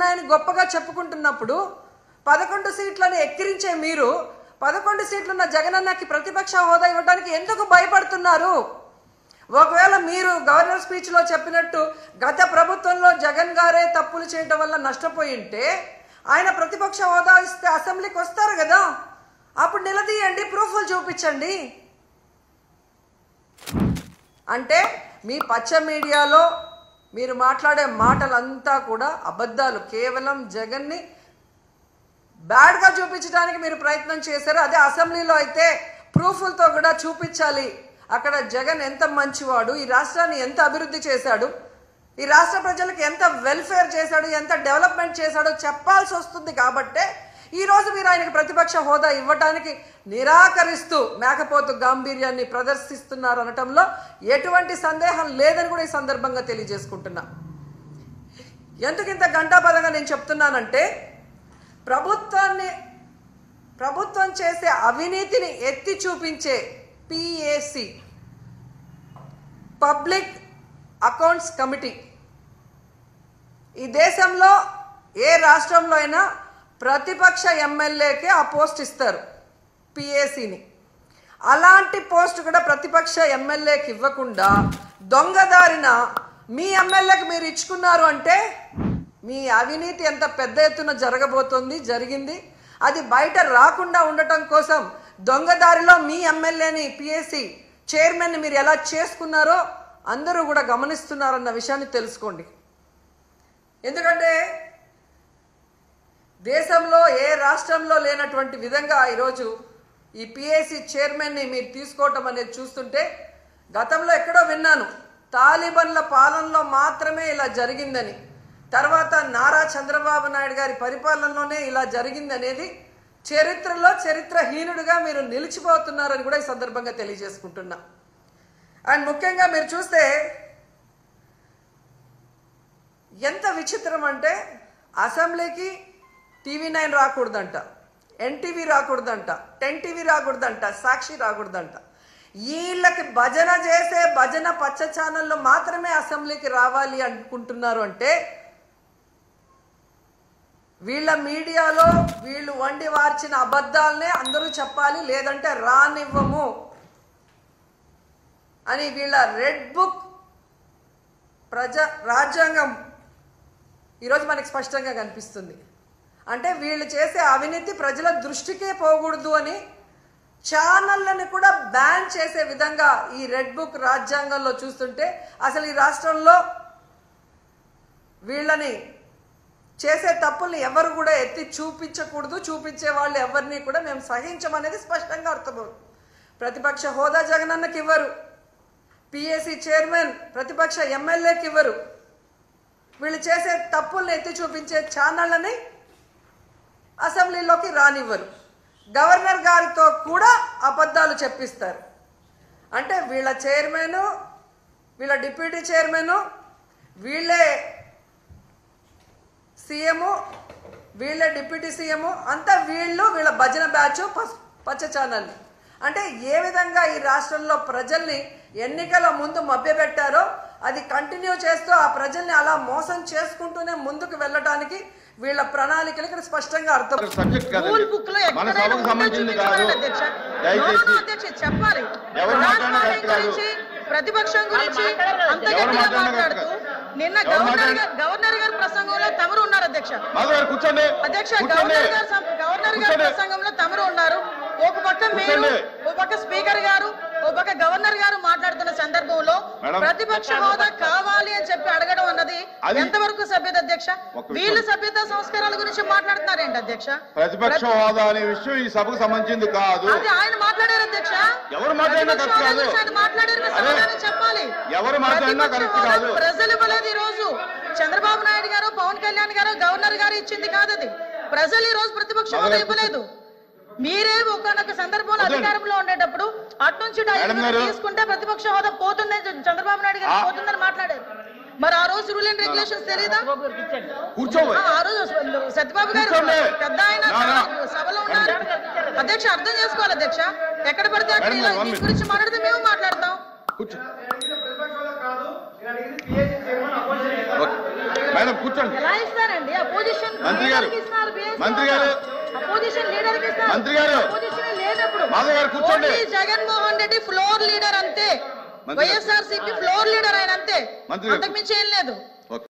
ఉన్నాయని గొప్పగా చెప్పుకుంటున్నప్పుడు 11 సీట్లను ఎక్కిరించే మీరు 11 సీట్లున్న జగనన్నకి ప్రతిపక్ష హోదా ఇవ్వడానికి ఎందుకు భయపడుతున్నారు? ఒకవేళ మీరు గవర్నర్ స్పీచ్లో చెప్పినట్టు గత ప్రభుత్వంలో జగన్ గారే తప్పులు చేయడం వల్ల నష్టపోయి ఉంటే ఆయన ప్రతిపక్ష హోదా ఇస్తే అసెంబ్లీకి వస్తారు కదా, అప్పుడు నిలదీయండి, ప్రూఫ్లు చూపించండి. అంటే మీ పచ్చ మీడియాలో మీరు మాట్లాడే మాటలంతా కూడా అబద్ధాలు. కేవలం జగన్ని బ్యాడ్గా చూపించడానికి మీరు ప్రయత్నం చేశారు. అదే అసెంబ్లీలో అయితే ప్రూఫ్లతో కూడా చూపించాలి. అక్కడ జగన్ ఎంత మంచివాడు, ఈ రాష్ట్రాన్ని ఎంత అభివృద్ధి చేశాడు, ఈ రాష్ట్ర ప్రజలకు ఎంత వెల్ఫేర్ చేశాడు, ఎంత డెవలప్మెంట్ చేశాడో చెప్పాల్సి వస్తుంది. కాబట్టే ఈరోజు మీరు ఆయనకు ప్రతిపక్ష హోదా ఇవ్వడానికి నిరాకరిస్తూ మేకపోతు గాంభీర్యాన్ని ప్రదర్శిస్తున్నారు అనటంలో ఎటువంటి సందేహం లేదని కూడా ఈ సందర్భంగా తెలియజేసుకుంటున్నా. ఎందుకు ఇంత గంటాపదంగా నేను చెప్తున్నానంటే ప్రభుత్వం చేసే అవినీతిని ఎత్తి చూపించే PAC, పబ్లిక్ అకౌంట్స్ కమిటీ, ఈ దేశంలో ఏ రాష్ట్రంలో అయినా ప్రతిపక్ష ఎమ్మెల్యేకే ఆ పోస్ట్ ఇస్తారు PACని. అలాంటి పోస్ట్ కూడా ప్రతిపక్ష ఎమ్మెల్యేకి ఇవ్వకుండా దొంగదారిన మీ ఎమ్మెల్యేకి మీరు ఇచ్చుకున్నారు అంటే మీ అవినీతి ఎంత పెద్ద ఎత్తున జరిగింది. అది బయట రాకుండా ఉండటం కోసం దొంగదారిలో మీ ఎమ్మెల్యేని PAC చైర్మన్ని మీరు ఎలా చేసుకున్నారో అందరూ కూడా గమనిస్తున్నారన్న విషయాన్ని తెలుసుకోండి. ఎందుకంటే దేశంలో ఏ రాష్ట్రంలో లేనటువంటి విధంగా ఈరోజు ఈ PAC చైర్మన్ని మీరు తీసుకోవటం అనేది చూస్తుంటే, గతంలో ఎక్కడో విన్నాను తాలిబన్ల పాలనలో మాత్రమే ఇలా జరిగిందని, తర్వాత నారా చంద్రబాబు నాయుడు గారి పరిపాలనలోనే ఇలా జరిగింది అనేది చరిత్రలో చరిత్రహీనుడిగా మీరు నిలిచిపోతున్నారని కూడా ఈ సందర్భంగా తెలియజేసుకుంటున్నా. అండ్ ముఖ్యంగా మీరు చూస్తే ఎంత విచిత్రం అంటే అసెంబ్లీకి TV9 రాకూడదంట, NTV రాకూడదంట, 10TV రాకూడదంట, సాక్షి రాకూడదంట. వీళ్ళకి భజన చేసే భజన పచ్చ ఛానళ్ళు మాత్రమే అసెంబ్లీకి రావాలి అనుకుంటున్నారు. అంటే వీళ్ళ మీడియాలో వీళ్ళు వండి వార్చిన అబద్ధాలనే అందరూ చెప్పాలి, లేదంటే రానివ్వము అని వీళ్ళ రెడ్ బుక్ రాజ్యాంగం ఈరోజు మనకి స్పష్టంగా కనిపిస్తుంది. అంటే వీళ్ళు చేసే అవినీతి ప్రజల దృష్టికే పోకూడదు అని ఛానళ్ళని కూడా బ్యాన్ చేసే విధంగా ఈ రెడ్ బుక్ రాజ్యాంగంలో చూస్తుంటే అసలు ఈ రాష్ట్రంలో వీళ్ళని చేసే తప్పుల్ని ఎవరు కూడా ఎత్తి చూపించకూడదు, చూపించే వాళ్ళు ఎవరిని కూడా మేము సహించమనేది స్పష్టంగా అర్థమవుతుంది. ప్రతిపక్ష హోదా జగనన్నకి ఇవ్వరు, PAC చైర్మన్ ప్రతిపక్ష ఎమ్మెల్యేకి ఇవ్వరు, వీళ్ళు చేసే తప్పుల్ని ఎత్తి చూపించే ఛానళ్ళని అసెంబ్లీలోకి రానివ్వరు, గవర్నర్ గారితో కూడా అబద్ధాలు చెప్పిస్తారు. అంటే వీళ్ళ చైర్మన్, వీళ్ళ డిప్యూటీ చైర్మన్, వీళ్ళే CM, వీళ్ళే డిప్యూటీ CM, అంతా వీళ్ళ భజన బ్యాచ్ పచ్చ ఛానల్. అంటే ఏ విధంగా ఈ రాష్ట్రంలో ప్రజల్ని ఎన్నికల ముందు మభ్యపెట్టారో అది కంటిన్యూ చేస్తూ ఆ ప్రజల్ని అలా మోసం చేసుకుంటూనే ముందుకు వెళ్ళడానికి వీళ్ళ ప్రణాళికలు ఇక్కడ స్పష్టంగా అర్థం. ప్రతిపక్షం గురించి అంత గట్టిగా మాట్లాడుతూ నిన్న గవర్నర్ గారి ప్రసంగంలో తమరు ఉన్నారు అధ్యక్ష. గవర్నర్ గారి ప్రసంగంలో తమరు ఉన్నారు. ఒక పక్క మీరు, ఒక పక్క స్పీకర్ గారు, ఒక పక్క గవర్నర్ గారు మాట్లాడుతున్న సందర్భంలో ప్రతిపక్ష హోదా కావాలి అని చెప్పి అడగడం అన్నది ఎంతవరకు సభ్యత అధ్యక్ష? వీళ్ళు సభ్యత సంస్కారాల గురించి మాట్లాడుతున్నారేంటి అధ్యక్ష? ప్రతిపక్ష హోదా అనే విషయం ఈ సభకు సంబంధించింది కాదు. అది ఆయన మాట్లాడారు అధ్యక్ష. ఎవరు మాట్లాడినా ఆయన మాట్లాడారు, చెప్పాలి. ఎవరు మాట్లాడినా ప్రజలు ఇవ్వలేదు. ఈ రోజు చంద్రబాబు నాయుడు గారు, పవన్ కళ్యాణ్ గారు, గవర్నర్ గారు ఇచ్చింది కాదు అది. ప్రజలు ఈ రోజు ప్రతిపక్ష హోదా ఇవ్వలేదు. మీరే ఒకనొక సందర్భంలో అధికారంలో ఉండేటప్పుడు అట్నుంచి తీసుకుంటే ప్రతిపక్ష హోదా పోతుందని చంద్రబాబు నాయుడు గారు పోతుందని మాట్లాడారు. మరి ఆ రోజు రూల్ అండ్ రెగ్యులేషన్స్ తెలీదా? ఆ రోజు సత్యబాబు గారు పెద్ద ఆయన సభలో ఉన్నారు అధ్యక్ష. అర్థం చేసుకోవాలి అధ్యక్ష. ఎక్కడ పడితే అక్కడ దీని గురించి మాట్లాడితే మేము మాట్లాడతాం. మేడం కూర్చోండి. ఎలా ఇస్తారండి? అపోజిషన్ మంత్రి గారు, ఇస్తున్నారు, మంత్రి గారు, అపోజిషన్ లీడర్ కి ఇస్తున్నారు. మంత్రి గారు, అపోజిషన్ లేనప్పుడు మాధవ్ గారు కూర్చోండి. Only Jaganmohan Reddy floor leader అంతే. వైఎస్ఆర్సీపీ ఫ్లోర్ లీడర్ ఆయన అంతే, మంత్రి గారు. అంతకు మించి ఏం లేదు. ఓకే.